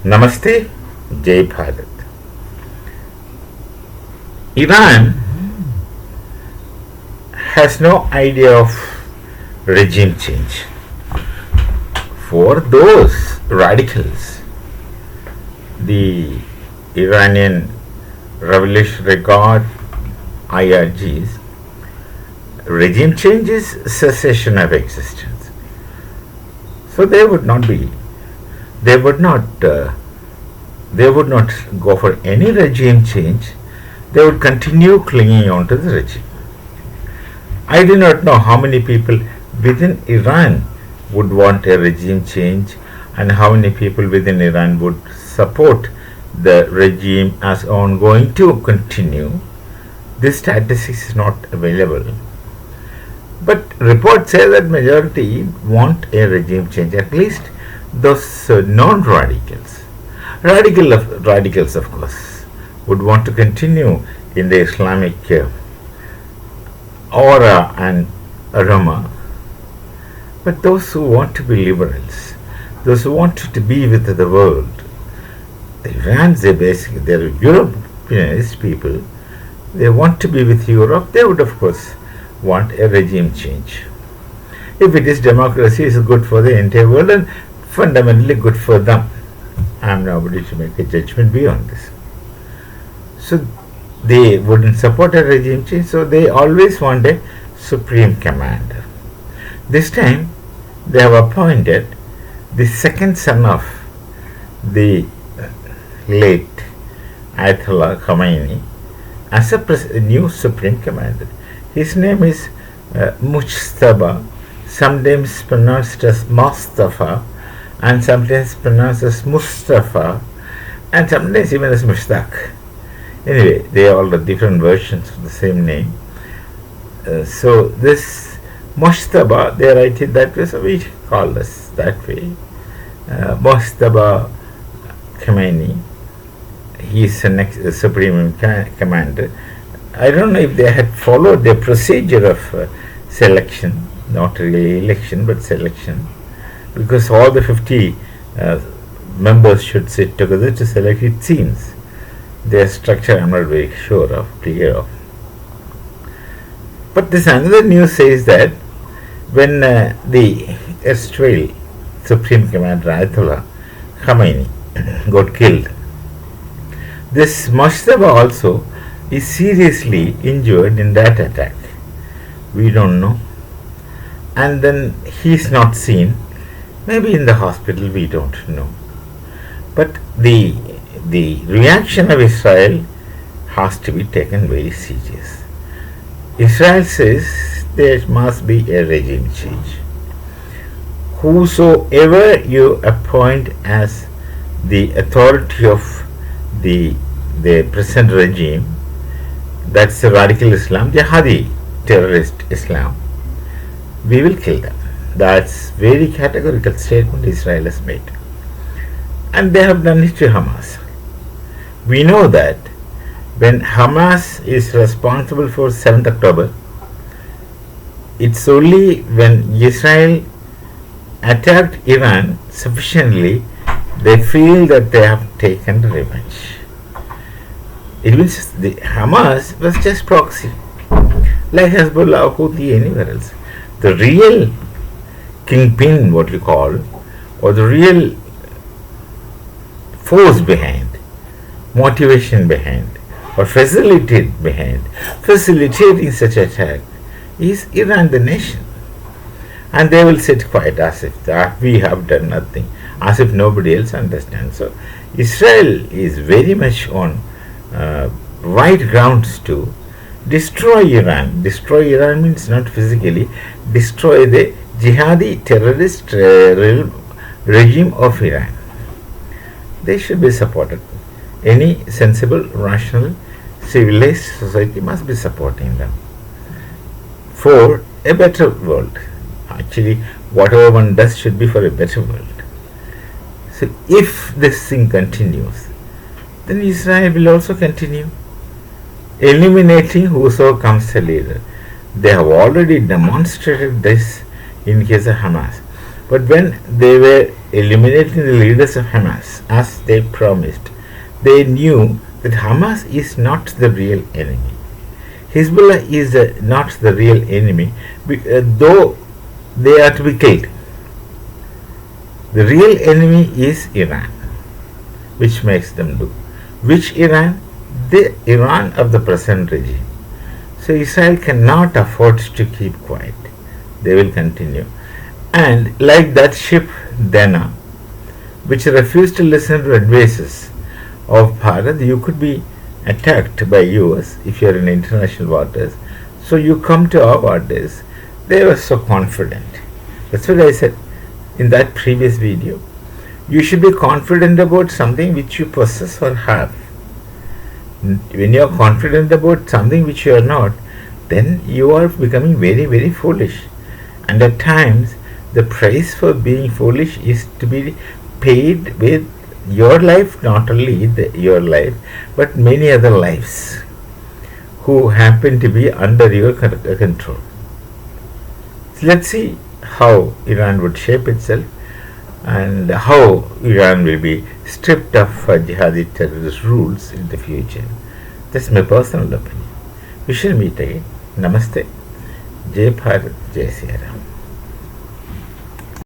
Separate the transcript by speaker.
Speaker 1: Namaste, Jai Bharat. Iran has no idea of regime change. For those radicals, the Iranian Revolutionary Guard IRGs, regime change is cessation of existence. So they would not go for any regime change. They would continue clinging on to the regime. I do not know how many people within Iran would want a regime change and how many people within Iran would support the regime as ongoing to continue. This statistics is not available. But reports say that majority want a regime change, at least those non-radicals. Radicals, of course, would want to continue in the Islamic aura and aroma. But those who want to be liberals, those who want to be with the world, the Iranians, they're Europeanist people, they want to be with Europe, they would of course want a regime change. If it is democracy, it's good for the entire world and fundamentally good for them. I am nobody to make a judgment beyond this. So they wouldn't support a regime change, so they always want a supreme commander. This time they have appointed the second son of the late Ayatollah Khomeini as a new supreme commander. His name is Mujtaba, sometimes pronounced as Mustafa, and sometimes pronounced as Mustafa, and sometimes even as Mushtaq. Anyway, they are all the different versions of the same name. So this Mujtaba, they write it that way, so we call this that way. Mujtaba Khomeini, he is the next supreme commander. I don't know if they had followed the procedure of selection, not really election, but selection, because all the 50 members should sit together to select, it seems. Their structure I am not very sure of, clear of. But this another news says that when the erstwhile Supreme Commander Ayatollah Khomeini got killed, this Mujtaba also is seriously injured in that attack. We don't know. And then he is not seen. Maybe in the hospital, we don't know. But the reaction of Israel has to be taken very serious. Israel says there must be a regime change. Whosoever you appoint as the authority of the present regime, that's the radical Islam, jihadi terrorist Islam, we will kill them. That's very categorical statement Israel has made. And they have done it to Hamas. We know that when Hamas is responsible for 7th October, it's only when Israel attacked Iran sufficiently they feel that they have taken revenge. It means the Hamas was just proxy, like Hezbollah or Houthi, anywhere else. The real kingpin, what you call, or the real force behind, motivation behind, or facilitating such attack is Iran, the nation. And they will sit quiet as if we have done nothing, as if nobody else understands. So Israel is very much on right grounds to destroy Iran. Destroy Iran means not physically, destroy the jihadi terrorist regime of Iran. They should be supported. Any sensible, rational, civilized society must be supporting them for a better world. Actually, whatever one does should be for a better world. So if this thing continues, then Israel will also continue eliminating whoso comes a leader. They have already demonstrated this in case of Hamas. But when they were eliminating the leaders of Hamas as they promised. They knew that Hamas is not the real enemy. Hezbollah is not the real enemy, though they are to be killed. The real enemy is Iran, which makes them do. Which Iran? The Iran of the present regime. So Israel cannot afford to keep quiet. They will continue. And like that ship Dana, which refused to listen to advices of Bharat, you could be attacked by US if you are in international waters. So you come to our waters. They were so confident. That's what I said in that previous video. You should be confident about something which you possess or have. When you are confident about something which you are not, then you are becoming very, very foolish. And at times, the price for being foolish is to be paid with your life, not only your life, but many other lives who happen to be under your control. So let's see how Iran would shape itself and how Iran will be stripped of jihadi terrorist rules in the future. That's my personal opinion. We shall meet again. Namaste. Jai Bharat, Jai Sri Ram.